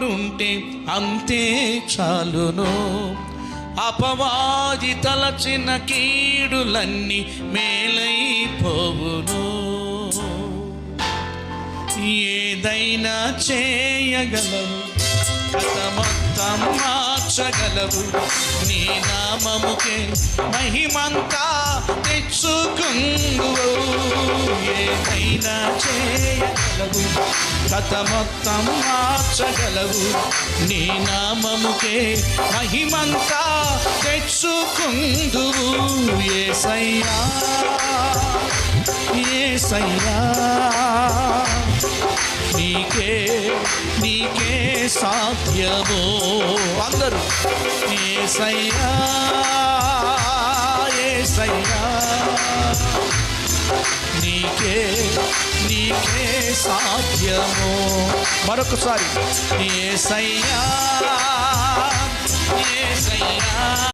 తోడుంటే అంతే చాలును. అపవాది తలచిన కీడులన్నీ మేలైపోవును. ఏదైనా చేయగలవు, కథ మొత్తం మార్చగలవు. నీ నామముకే మహిమంతా తెచ్చుకుందువు. ఏదైనా చేయగలవు, కథ మొత్తం మార్చగలవు. నీ నామముకే మహిమంతా తెచ్చుకుందువు. యేసయ్యా యేసయ్యా, నీకే సాధ్యము. అందరూ యేసయ్యా యేసయ్యా, నీకే సాధ్యము. మరొకసారి యేసయ్యా యేసయ్యా.